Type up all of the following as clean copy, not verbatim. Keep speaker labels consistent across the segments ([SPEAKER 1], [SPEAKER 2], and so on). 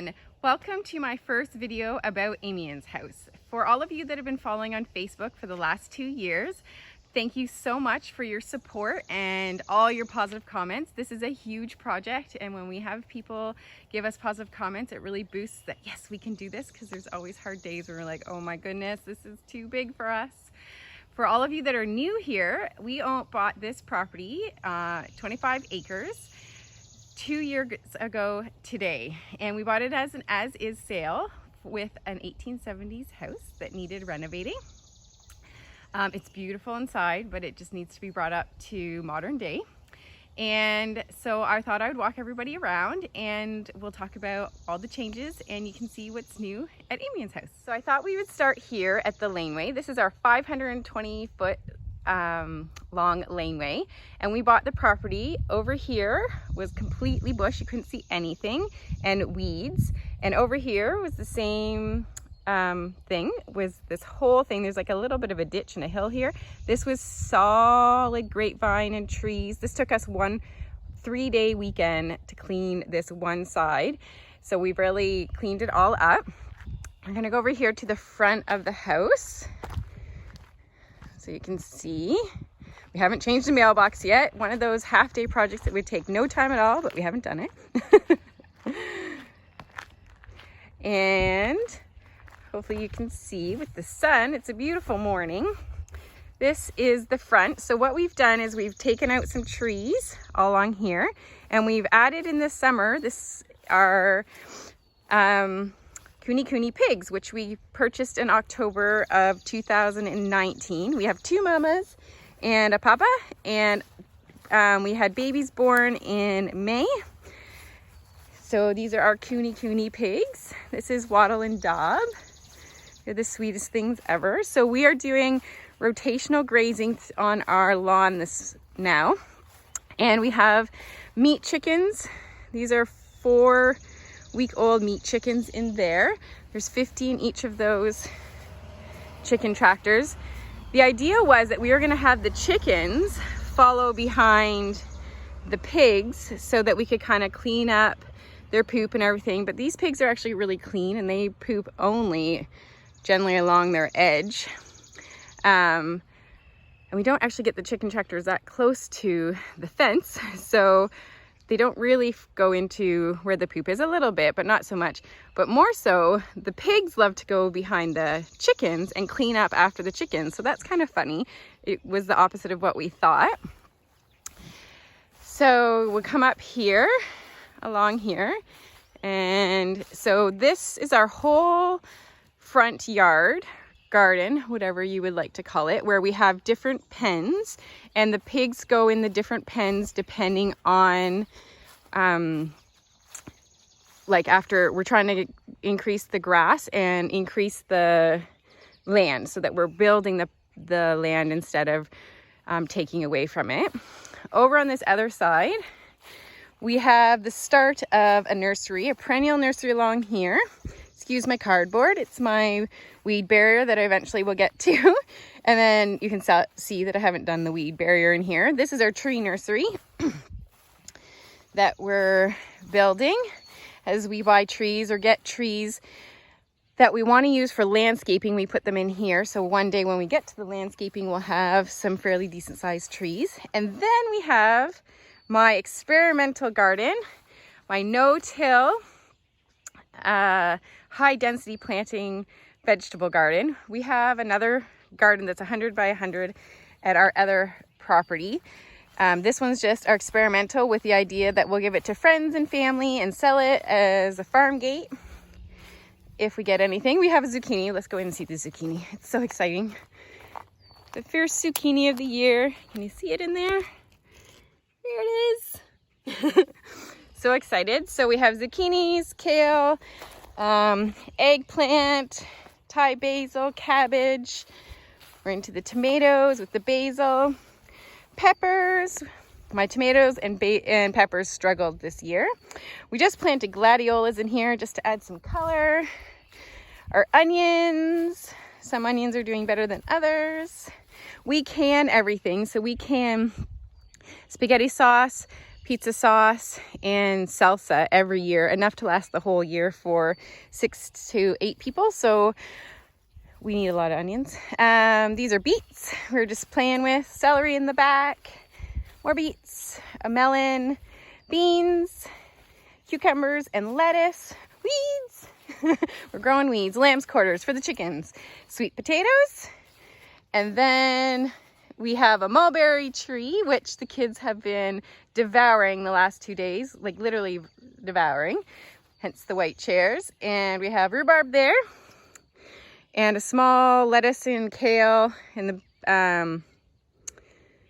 [SPEAKER 1] everyone, welcome to my first video about Amiens House. For all of you that have been following on Facebook for the last 2 years, thank you so much for your support and all your positive comments. This is a huge project, and when we have people give us positive comments, it really boosts that yes, we can do this, because there's always hard days where we're like, oh my goodness, this is too big for us. For all of you that are new here, we bought this property, 25 acres, 2 years ago today, and we bought it as an as-is sale with an 1870s house that needed renovating. It's beautiful inside, but it just needs to be brought up to modern day. And so I thought I would walk everybody around and we'll talk about all the changes, and you can see what's new at Amiens House. So I thought we would start here at the laneway. This is our 520-foot long laneway, and we bought the property. Over here was completely bush, you couldn't see anything, and weeds, and over here was the same thing, was this whole thing. There's like a little bit of a ditch and a hill here. This was solid grapevine and trees. This took us 1 3-day weekend to clean this one side, so we've really cleaned it all up. I'm gonna go over here to the front of the house so you can see. We haven't changed the mailbox yet. One of those half-day projects that would take no time at all, but we haven't done it. And hopefully you can see with the sun, it's a beautiful morning. This is the front. So what we've done is we've taken out some trees all along here, and we've added in the summer, this are Kuni pigs, which we purchased in October of 2019. We have 2 mamas and a papa, and we had babies born in May. So these are our Kuni pigs. This is Waddle and Dob. They're the sweetest things ever. So we are doing rotational grazing on our lawn this now. And we have meat chickens. These are 4-week-old meat chickens in there. There's 15 each of those chicken tractors. The idea was that we were gonna have the chickens follow behind the pigs so that we could kind of clean up their poop and everything. But these pigs are actually really clean, and they poop only generally along their edge. And we don't actually get the chicken tractors that close to the fence, so they don't really go into where the poop is, a little bit, but not so much. But more so, the pigs love to go behind the chickens and clean up after the chickens. So that's kind of funny. It was the opposite of what we thought. So we'll come up here, along here. And so this is our whole front yard, garden, whatever you would like to call it, where we have different pens, and the pigs go in the different pens depending on like, after we're trying to increase the grass and increase the land, so that we're building the land instead of taking away from it. Over on this other side, we have the start of a nursery, a perennial nursery along here. Excuse my cardboard, it's my weed barrier that I eventually will get to. And then you can see that I haven't done the weed barrier in here. This is our tree nursery that we're building as we buy trees or get trees that we want to use for landscaping. We put them in here, so one day when we get to the landscaping, we'll have some fairly decent sized trees. And then we have my experimental garden, my no-till high density planting vegetable garden. We have another garden that's 100 by 100 at our other property. This one's just our experimental, with the idea that we'll give it to friends and family and sell it as a farm gate if we get anything. We have a zucchini. Let's go in and see the zucchini. It's so exciting. The first zucchini of the year. Can you see it in there? There it is. So excited. So we have zucchinis, kale, eggplant, Thai basil, cabbage. We're into the tomatoes with the basil, peppers. My tomatoes and peppers struggled this year. We just planted gladiolas in here just to add some color. Our onions. Some onions are doing better than others. We can everything. So we can spaghetti sauce, pizza sauce and salsa every year, enough to last the whole year for 6 to 8 people. So we need a lot of onions. These are beets we're just playing with. Celery in the back, more beets, a melon, beans, cucumbers, and lettuce. Weeds. We're growing weeds. Lamb's quarters for the chickens. Sweet potatoes. And then we have a mulberry tree, which the kids have been devouring the last 2 days, like literally devouring, hence the white chairs. And we have rhubarb there, and a small lettuce and kale, and the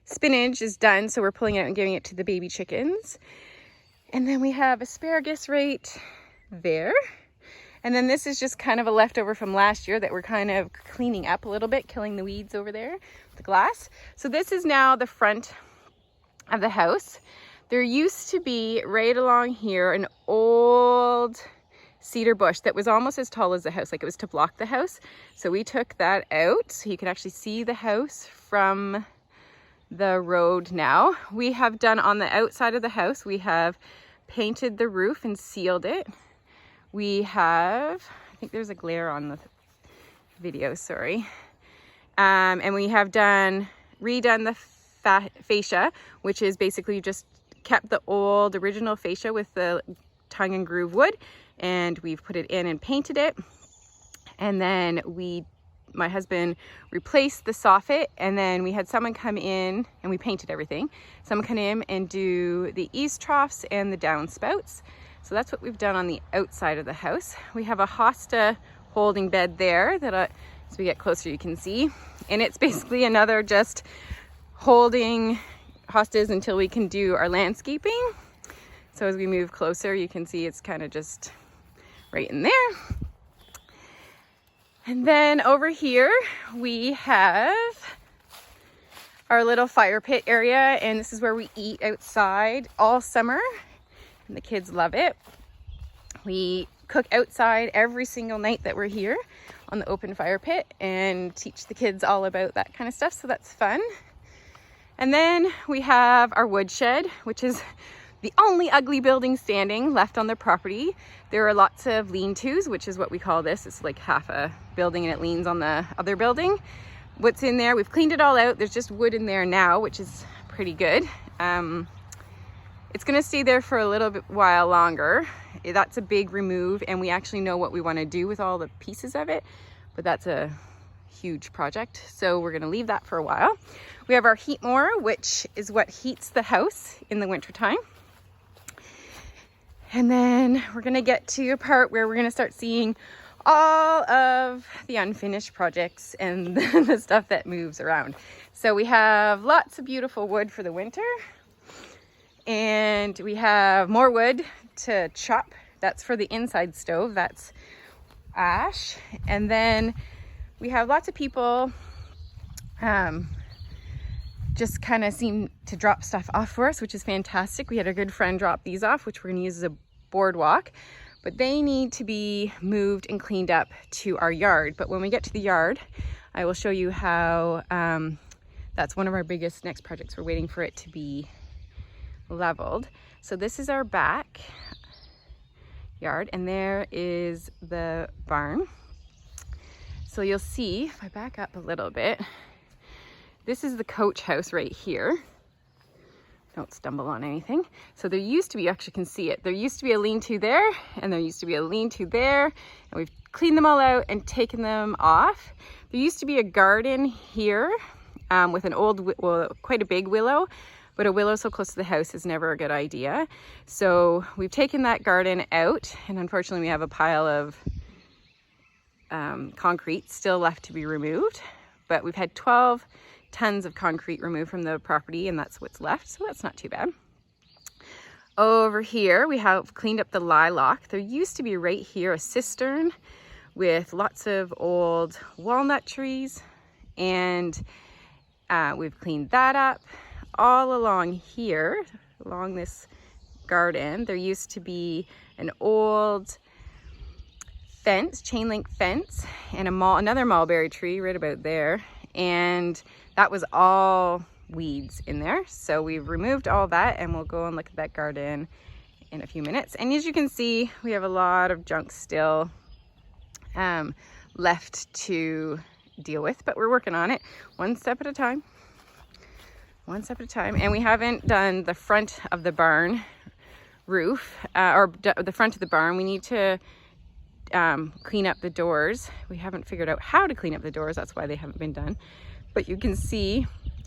[SPEAKER 1] spinach is done, so we're pulling it out and giving it to the baby chickens. And then we have asparagus right there. And then this is just kind of a leftover from last year that we're kind of cleaning up a little bit, killing the weeds over there with the glass. So this is now the front of the house. There used to be right along here an old cedar bush that was almost as tall as the house, like it was to block the house. So we took that out so you could actually see the house from the road now. We have done on the outside of the house, we have painted the roof and sealed it. We have, I think there's a glare on the video, sorry. And we have redone the fascia, which is basically just kept the old original fascia with the tongue and groove wood, and we've put it in and painted it. And then my husband replaced the soffit, and then we had someone come in and we painted everything. Someone come in and do the eaves troughs and the downspouts. So that's what we've done on the outside of the house. We have a hosta holding bed there that as we get closer you can see. And it's basically another just holding hostas until we can do our landscaping. So as we move closer, you can see it's kind of just right in there. And then over here we have our little fire pit area, and this is where we eat outside all summer. And the kids love it. We cook outside every single night that we're here on the open fire pit and teach the kids all about that kind of stuff, so that's fun. And then we have our woodshed, which is the only ugly building standing left on the property. There are lots of lean-tos, which is what we call this. It's like half a building and it leans on the other building. What's in there, we've cleaned it all out. There's just wood in there now, which is pretty good. It's gonna stay there for a little bit while longer. That's a big remove, and we actually know what we wanna do with all the pieces of it, but that's a huge project. So we're gonna leave that for a while. We have our heat mower, which is what heats the house in the wintertime. And then we're gonna get to a part where we're gonna start seeing all of the unfinished projects and the stuff that moves around. So we have lots of beautiful wood for the winter. And we have more wood to chop. That's for the inside stove. That's ash. And then we have lots of people just kind of seem to drop stuff off for us, which is fantastic. We had a good friend drop these off, which we're going to use as a boardwalk. But they need to be moved and cleaned up to our yard. But when we get to the yard, I will show you how that's one of our biggest next projects. We're waiting for it to be leveled. So this is our back yard, and there is the barn. So you'll see, if I back up a little bit, this is the coach house right here. Don't stumble on anything. So there used to be, you actually can see it, there used to be a lean-to there, and there used to be a lean-to there, and we've cleaned them all out and taken them off. There used to be a garden here with an old, well, quite a big willow, but a willow so close to the house is never a good idea. So we've taken that garden out, and unfortunately we have a pile of concrete still left to be removed. But we've had 12 tons of concrete removed from the property, and that's what's left, so that's not too bad. Over here we have cleaned up the lilac. There used to be right here a cistern with lots of old walnut trees, and we've cleaned that up. All along here, along this garden, there used to be an old fence, chain link fence, and another mulberry tree right about there, and that was all weeds in there. So we've removed all that, and we'll go and look at that garden in a few minutes. And as you can see, we have a lot of junk still left to deal with, but we're working on it one step at a time. One step at a time. And we haven't done the front of the barn roof, or the front of the barn. We need to clean up the doors. We haven't figured out how to clean up the doors. That's why they haven't been done. But you can see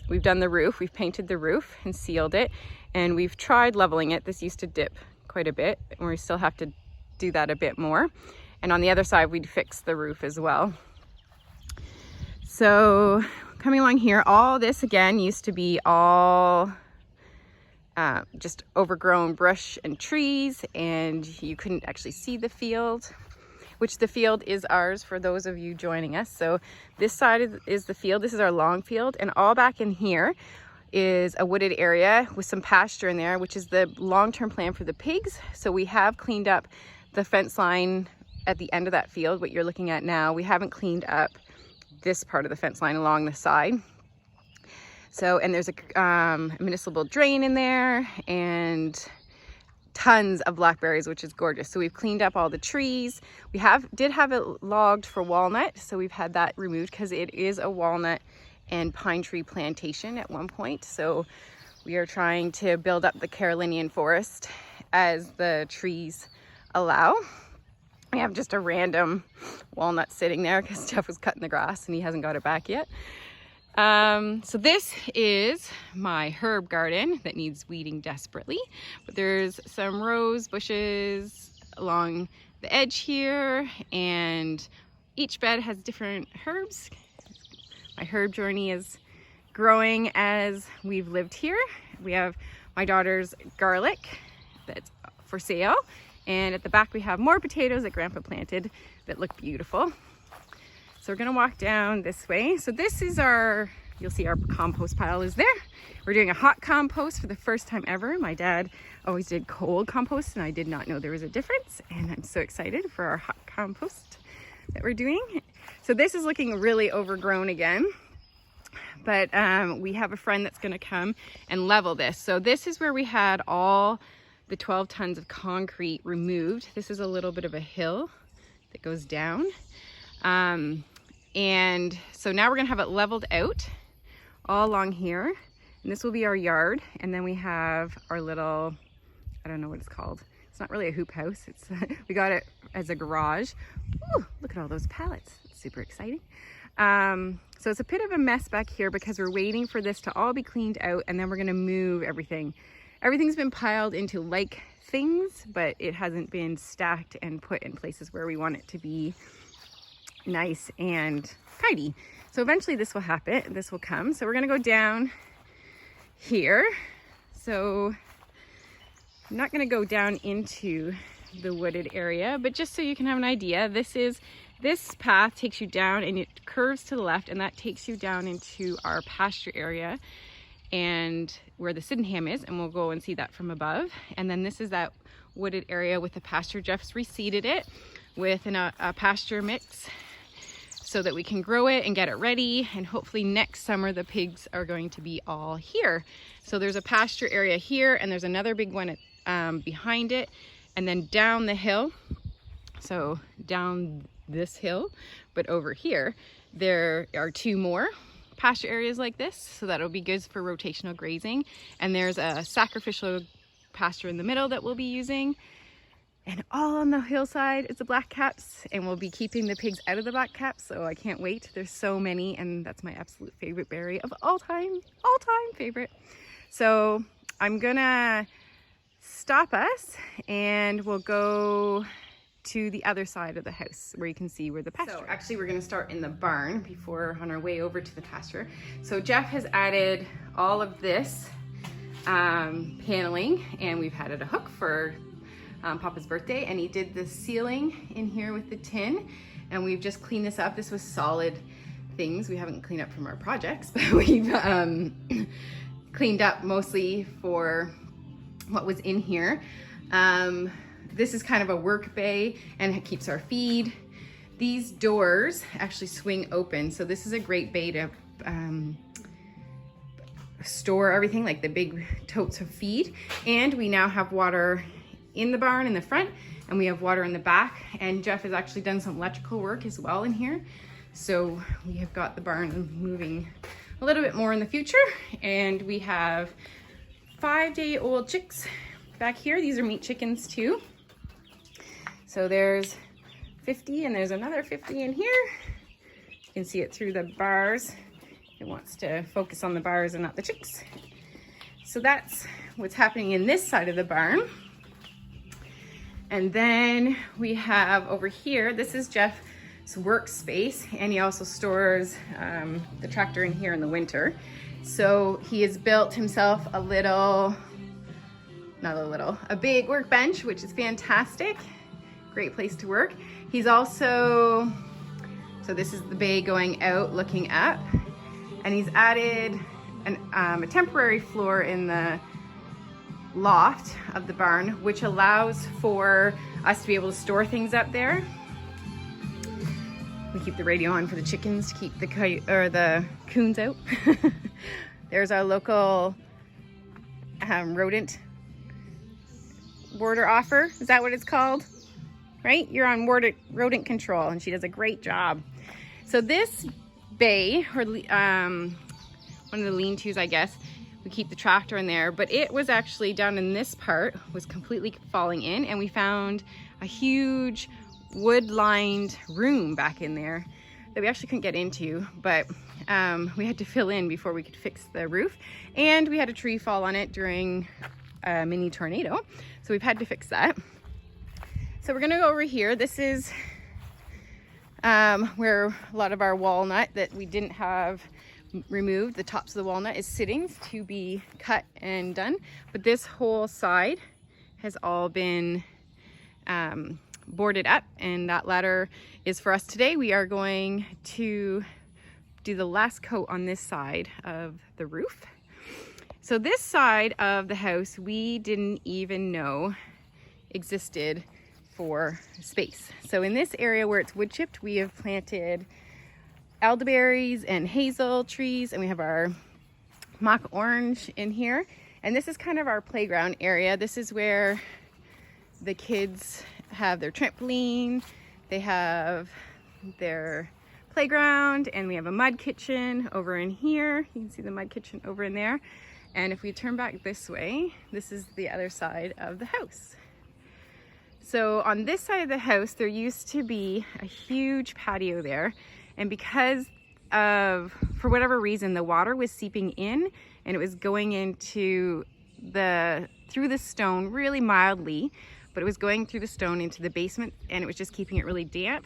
[SPEAKER 1] we've done the roof. We've painted the roof and sealed it, and we've tried leveling it. This used to dip quite a bit, and we still have to do that a bit more. And on the other side, we'd fix the roof as well. So coming along here, all this again used to be all just overgrown brush and trees, and you couldn't actually see the field, which the field is ours for those of you joining us. So this side is the field. This is our long field, and all back in here is a wooded area with some pasture in there, which is the long-term plan for the pigs. So we have cleaned up the fence line at the end of that field, what you're looking at now. We haven't cleaned up this part of the fence line along the side. So, and there's a municipal drain in there, and tons of blackberries, which is gorgeous. So we've cleaned up all the trees. We did have it logged for walnut, so we've had that removed because it is a walnut and pine tree plantation at one point. So we are trying to build up the Carolinian forest as the trees allow. We have just a random walnut sitting there because Jeff was cutting the grass and he hasn't got it back yet. So this is my herb garden that needs weeding desperately, but there's some rose bushes along the edge here, and each bed has different herbs. My herb journey is growing as we've lived here. We have my daughter's garlic that's for sale, and at the back we have more potatoes that Grandpa planted that look beautiful. So we're gonna walk down this way. So this is you'll see our compost pile is there. We're doing a hot compost for the first time ever. My dad always did cold compost, and I did not know there was a difference. And I'm so excited for our hot compost that we're doing. So this is looking really overgrown again, but we have a friend that's gonna come and level this. So this is where we had all the 12 tons of concrete removed. This is a little bit of a hill that goes down. And so now we're gonna have it leveled out all along here. And this will be our yard. And then we have our little, I don't know what it's called. It's not really a hoop house. It's we got it as a garage. Ooh, look at all those pallets. It's super exciting. So it's a bit of a mess back here because we're waiting for this to all be cleaned out, and then we're gonna move everything. Everything's been piled into like things, but it hasn't been stacked and put in places where we want it to be nice and tidy. So eventually this will happen, this will come. So we're gonna go down here. So I'm not gonna go down into the wooded area, but just so you can have an idea, this path takes you down and it curves to the left, and that takes you down into our pasture area and where the Sydenham is, and we'll go and see that from above. And then this is that wooded area with the pasture. Jeff's reseeded it with a pasture mix so that we can grow it and get it ready, and hopefully next summer the pigs are going to be all here. So there's a pasture area here, and there's another big one behind it, and then down the hill, so down this hill, but over here there are two more pasture areas like this, so that'll be good for rotational grazing. And there's a sacrificial pasture in the middle that we'll be using, and all on the hillside is the blackcaps, and we'll be keeping the pigs out of the blackcaps, so I can't wait. There's so many, and that's my absolute favorite berry of all time favorite. So I'm gonna stop us and we'll go to the other side of the house where you can see where the pasture. So actually we're gonna start in the barn before on our way over to the pasture. So Jeff has added all of this paneling, and we've had it a hook for Papa's birthday, and he did the ceiling in here with the tin, and we've just cleaned this up. This was solid things we haven't cleaned up from our projects, but we've cleaned up mostly for what was in here. This is kind of a work bay, and it keeps our feed. These doors actually swing open, so this is a great bay to store everything, like the big totes of feed. And we now have water in the barn in the front, and we have water in the back. And Jeff has actually done some electrical work as well in here. So we have got the barn moving a little bit more in the future. And we have 5-day-old chicks back here. These are meat chickens too. So there's 50 and there's another 50 in here. You can see it through the bars. It wants to focus on the bars and not the chicks. So that's what's happening in this side of the barn. And then we have over here, this is Jeff's workspace, and he also stores the tractor in here in the winter. So he has built himself a big workbench, which is fantastic. Great place to work. He's also, so this is the bay going out looking up, and he's added a temporary floor in the loft of the barn, which allows for us to be able to store things up there. We keep the radio on for the chickens to keep the coons out. There's our local rodent border offer. Is that what it's called? Right? You're on rodent control, and she does a great job. So this bay, or one of the lean-tos, I guess, we keep the tractor in there, but it was actually down in this part, was completely falling in, and we found a huge wood-lined room back in there that we actually couldn't get into, but we had to fill in before we could fix the roof. And we had a tree fall on it during a mini tornado, so we've had to fix that. So we're gonna go over here. This is where a lot of our walnut that we didn't have removed, the tops of the walnut, is sitting to be cut and done. But this whole side has all been boarded up, and that ladder is for us today. We are going to do the last coat on this side of the roof. So this side of the house we didn't even know existed for space. So in this area where it's wood chipped, we have planted elderberries and hazel trees, and we have our mock orange in here. And this is kind of our playground area. This is where the kids have their trampoline, they have their playground, and we have a mud kitchen over in here. You can see the mud kitchen over in there. And if we turn back this way, this is the other side of the house. So on this side of the house, there used to be a huge patio there. And because of, for whatever reason, the water was seeping in, and it was going into through the stone really mildly, but it was going through the stone into the basement, and it was just keeping it really damp.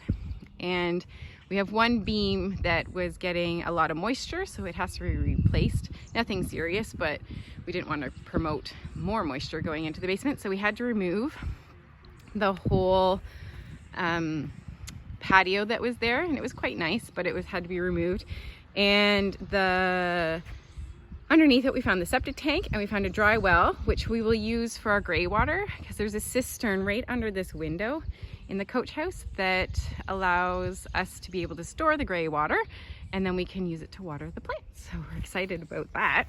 [SPEAKER 1] And we have one beam that was getting a lot of moisture, so it has to be replaced. Nothing serious, but we didn't want to promote more moisture going into the basement, so we had to remove the whole patio that was there, and it was quite nice, but it had to be removed. And underneath it we found the septic tank, and we found a dry well, which we will use for our gray water, because there's a cistern right under this window in the coach house that allows us to be able to store the gray water, and then we can use it to water the plants. So we're excited about that.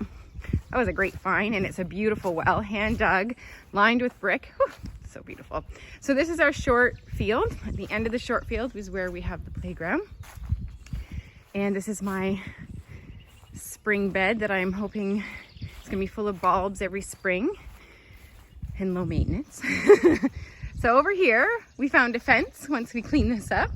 [SPEAKER 1] That was a great find, and it's a beautiful well, hand dug, lined with brick. Whew, so beautiful. So this is our short field. At the end of the short field is where we have the playground. And this is my spring bed that I'm hoping is gonna be full of bulbs every spring and low maintenance. So over here, we found a fence once we cleaned this up,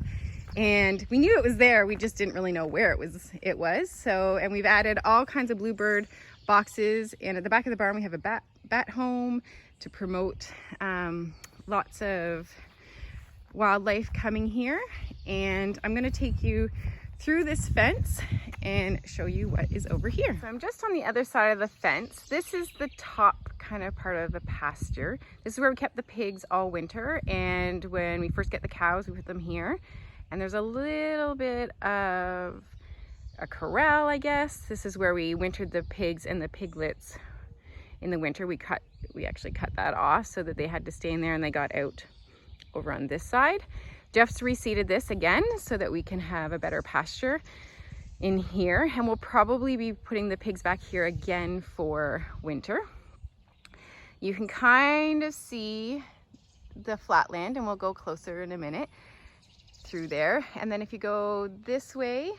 [SPEAKER 1] and we knew it was there. We just didn't really know where it was. So, and we've added all kinds of bluebird boxes, and at the back of the barn, we have a bat home to promote lots of wildlife coming here. And I'm gonna take you through this fence and show you what is over here. So I'm just on the other side of the fence. This is the top kind of part of the pasture. This is where we kept the pigs all winter, and when we first get the cows, we put them here. And there's a little bit of a corral, I guess. This is where we wintered the pigs and the piglets in the winter. We actually cut that off so that they had to stay in there, and they got out over on this side. Jeff's reseeded this again so that we can have a better pasture. in here, and we'll probably be putting the pigs back here again for winter. You can kind of see the flatland, and we'll go closer in a minute through there. And then if you go this way,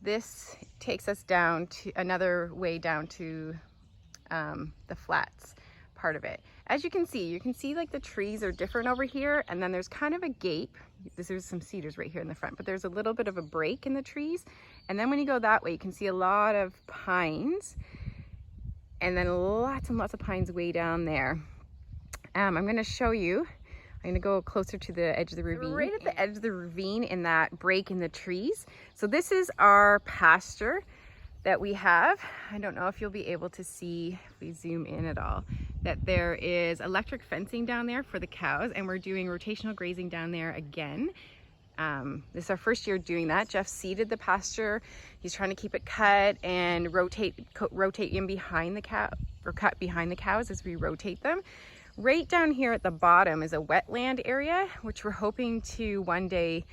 [SPEAKER 1] this takes us down to another way down to the flats part of it. As you can see like the trees are different over here, and then there's kind of a gape. There's some cedars right here in the front, but there's a little bit of a break in the trees. And then when you go that way, you can see a lot of pines, and then lots and lots of pines way down there. I'm going to show you. I'm going to go closer to the edge of the ravine. Right at the edge of the ravine in that break in the trees. So this is our pasture that we have. I don't know if you'll be able to see, if we zoom in at all, that there is electric fencing down there for the cows, and we're doing rotational grazing down there again. This is our first year doing that. Jeff seeded the pasture. He's trying to keep it cut and rotate in behind the cow, or cut behind the cows as we rotate them. Right down here at the bottom is a wetland area, which we're hoping to one day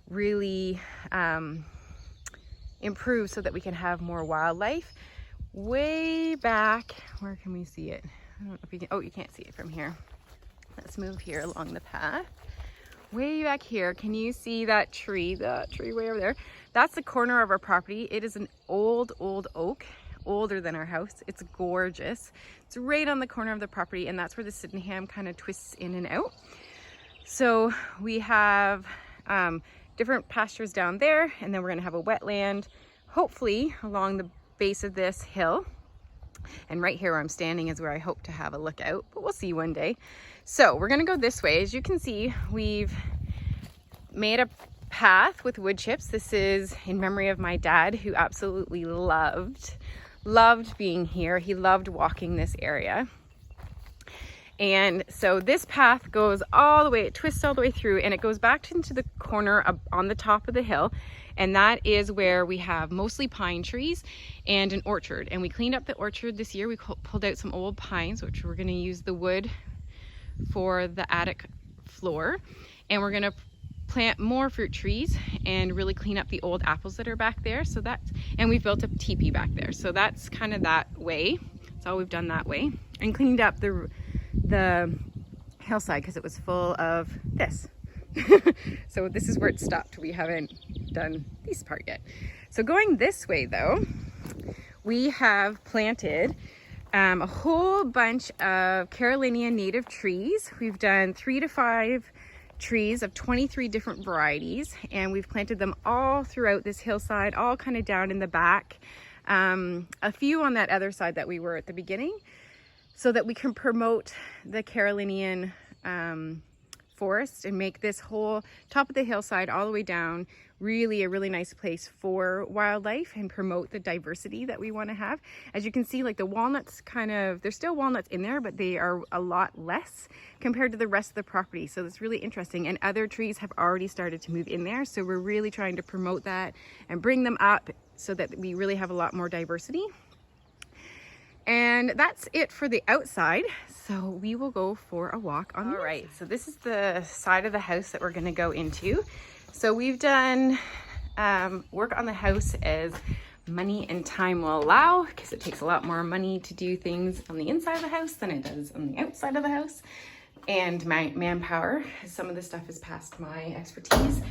[SPEAKER 1] really improve so that we can have more wildlife. Way back, where can we see it? I don't know if you can, oh, you can't see it from here. Let's move here along the path. Way back here, can you see that tree way over there? That's the corner of our property. It is an old oak, older than our house. It's gorgeous. It's right on the corner of the property, and that's where the Sydenham kind of twists in and out. So we have different pastures down there, and then we're gonna have a wetland, hopefully along the base of this hill. And right here where I'm standing is where I hope to have a lookout, but we'll see one day. So we're gonna go this way. As you can see, we've made a path with wood chips. This is in memory of my dad, who absolutely loved being here. He loved walking this area. And so this path goes all the way, it twists all the way through, and it goes back into the corner on the top of the hill. And that is where we have mostly pine trees and an orchard. And we cleaned up the orchard this year. We pulled out some old pines, which we're gonna use the wood for the attic floor. And we're gonna plant more fruit trees and really clean up the old apples that are back there. So that's, and we've built a teepee back there. So that's kind of that way. That's all we've done that way. And cleaned up the hillside because it was full of this. So this is where it stopped. We haven't done this part yet. So going this way though, we have planted a whole bunch of Carolinian native trees. We've done 3 to 5 trees of 23 different varieties, and we've planted them all throughout this hillside, all kind of down in the back, a few on that other side that we were at the beginning, so that we can promote the Carolinian forest and make this whole top of the hillside all the way down really a really nice place for wildlife and promote the diversity that we want to have. As you can see, like the walnuts there's still walnuts in there, but they are a lot less compared to the rest of the property. So it's really interesting, and other trees have already started to move in there. So we're really trying to promote that and bring them up so that we really have a lot more diversity. And that's it for the outside. So we will go for a walk on the inside. All right, so this is the side of the house that we're gonna go into. So we've done work on the house as money and time will allow, because it takes a lot more money to do things on the inside of the house than it does on the outside of the house. And my manpower, some of this stuff is past my expertise.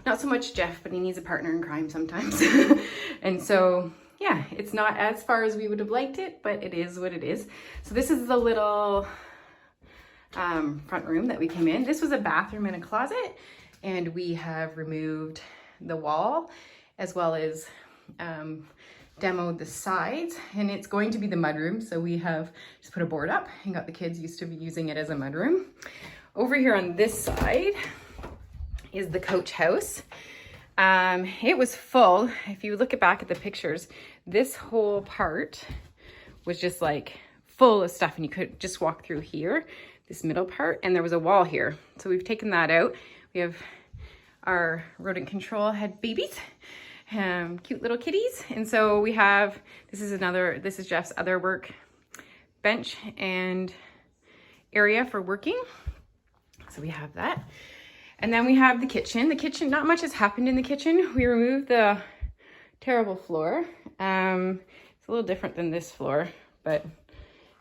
[SPEAKER 1] Not so much Jeff, but he needs a partner in crime sometimes. And so, yeah, it's not as far as we would have liked it, but it is what it is. So this is the little front room that we came in. This was a bathroom and a closet, and we have removed the wall as well as demoed the sides, and it's going to be the mudroom. So we have just put a board up and got the kids used to be using it as a mudroom. Over here on this side is the coach house. It was full. If you look back at the pictures, this whole part was just like full of stuff, and you could just walk through here, this middle part, and there was a wall here. So we've taken that out. We have our rodent control had babies, cute little kitties. And so we have, this is Jeff's other work bench and area for working. So we have that. And then we have the kitchen. The kitchen, not much has happened in the kitchen. We removed the terrible floor. It's a little different than this floor, but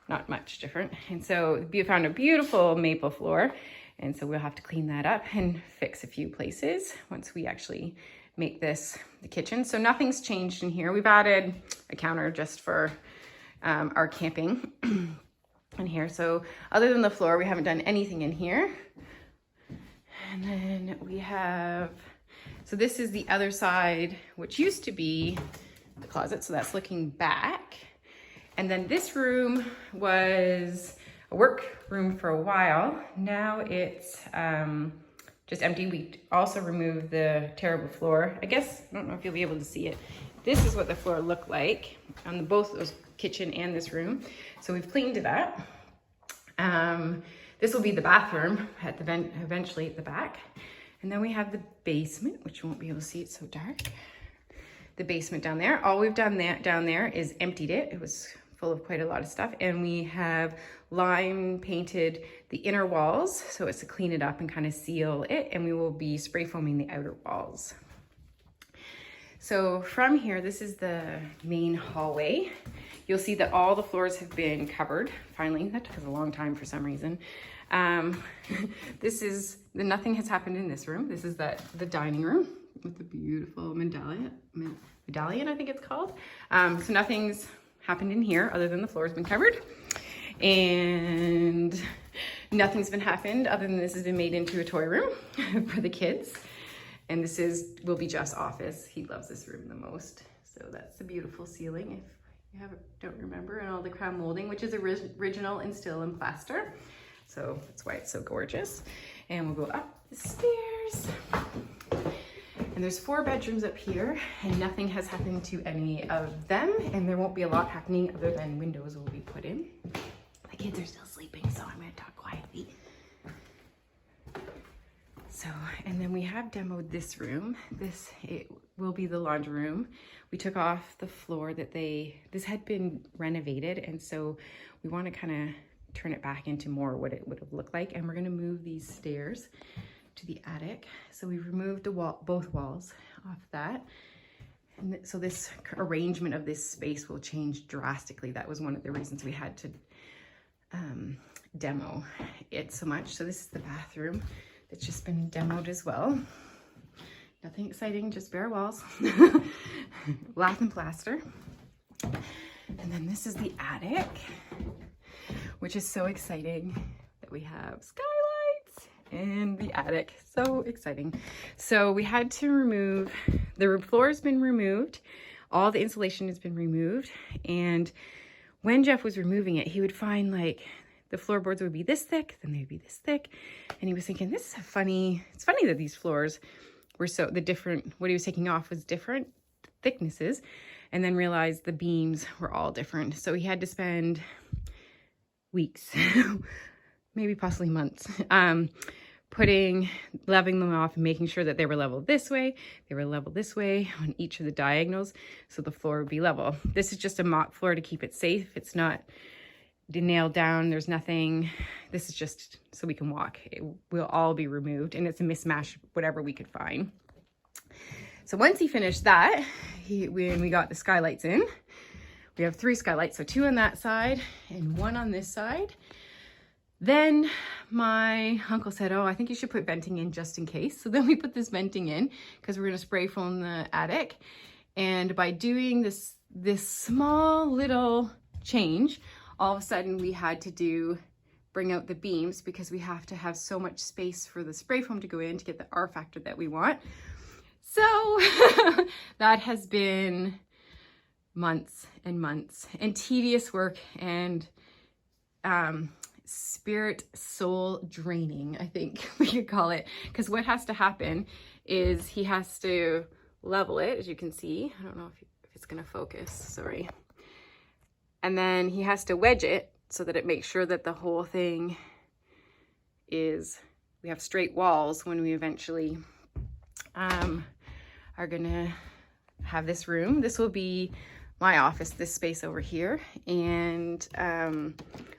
[SPEAKER 1] not much different. And so we found a beautiful maple floor. And so we'll have to clean that up and fix a few places once we actually make this the kitchen. So nothing's changed in here. We've added a counter just for our camping in here. So other than the floor, we haven't done anything in here. And then we have, so this is the other side, which used to be the closet. So that's looking back. And then this room was a work room for a while. Now it's just empty. We also removed the terrible floor. I guess, I don't know if you'll be able to see it. This is what the floor looked like on both those kitchen and this room. So we've cleaned it up. This will be the bathroom at the eventually at the back. And then we have the basement, which you won't be able to see, it's so dark. The basement down there. All we've done down there is emptied it. It was full of quite a lot of stuff. And we have lime painted the inner walls. So it's to clean it up and kind of seal it. And we will be spray foaming the outer walls. So from here, this is the main hallway. You'll see that all the floors have been covered. Finally, that took us a long time for some reason. Nothing has happened in this room. This is the dining room with the beautiful medallion, I think it's called. So nothing's happened in here other than the floor's been covered. And nothing's been happened other than this has been made into a toy room for the kids. And this will be Jeff's office. He loves this room the most. So that's the beautiful ceiling, if you don't remember, and all the crown molding, which is original and still in plaster. So that's why it's so gorgeous. And we'll go up the stairs. And there's 4 bedrooms up here, and nothing has happened to any of them. And there won't be a lot happening other than windows will be put in. The kids are still sleeping, so I'm gonna talk quietly. So, and then we have demoed this room. It will be the laundry room. We took off the floor this had been renovated. And so we want to kind of turn it back into more what it would have looked like. And we're going to move these stairs to the attic. So we removed both walls off that. And so this arrangement of this space will change drastically. That was one of the reasons we had to demo it so much. So this is the bathroom. It's just been demoed as well. Nothing exciting, just bare walls. Lath and plaster. And then this is the attic, which is so exciting that we have skylights in the attic. So exciting. So we had to remove, the floor has been removed. All the insulation has been removed. And when Jeff was removing it, he would find like the floorboards would be this thick, then they'd be this thick. And he was thinking, this is it's funny that these floors were what he was taking off was different thicknesses, and then realized the beams were all different. So he had to spend weeks, maybe possibly months, leveling them off and making sure that they were level this way, they were level this way on each of the diagonals, so the floor would be level. This is just a mock floor to keep it safe. It's not nailed down. There's nothing. This is just so we can walk. It will all be removed, and it's a mismatch, whatever we could find. So once he finished that, when we got the skylights in, we have 3 skylights, so 2 on that side and 1 on this side. Then my uncle said, oh, I think you should put venting in just in case. So then we put this venting in because we're going to spray foam the attic. And by doing this small little change, all of a sudden we had to bring out the beams because we have to have so much space for the spray foam to go in to get the R factor that we want. So that has been months and months and tedious work and spirit soul draining, I think we could call it. Because what has to happen is he has to level it, as you can see. I don't know if it's going to focus, sorry. And then he has to wedge it so that it makes sure that the whole thing we have straight walls when we eventually are gonna have this room. This will be my office, this space over here. And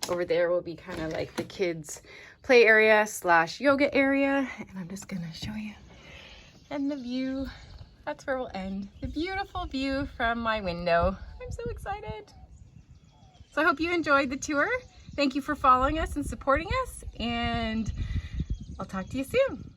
[SPEAKER 1] over there will be kind of like the kids' play area / yoga area. And I'm just gonna show you and the view that's where we'll end. The beautiful view from my window. I'm so excited. So I hope you enjoyed the tour. Thank you for following us and supporting us, and I'll talk to you soon.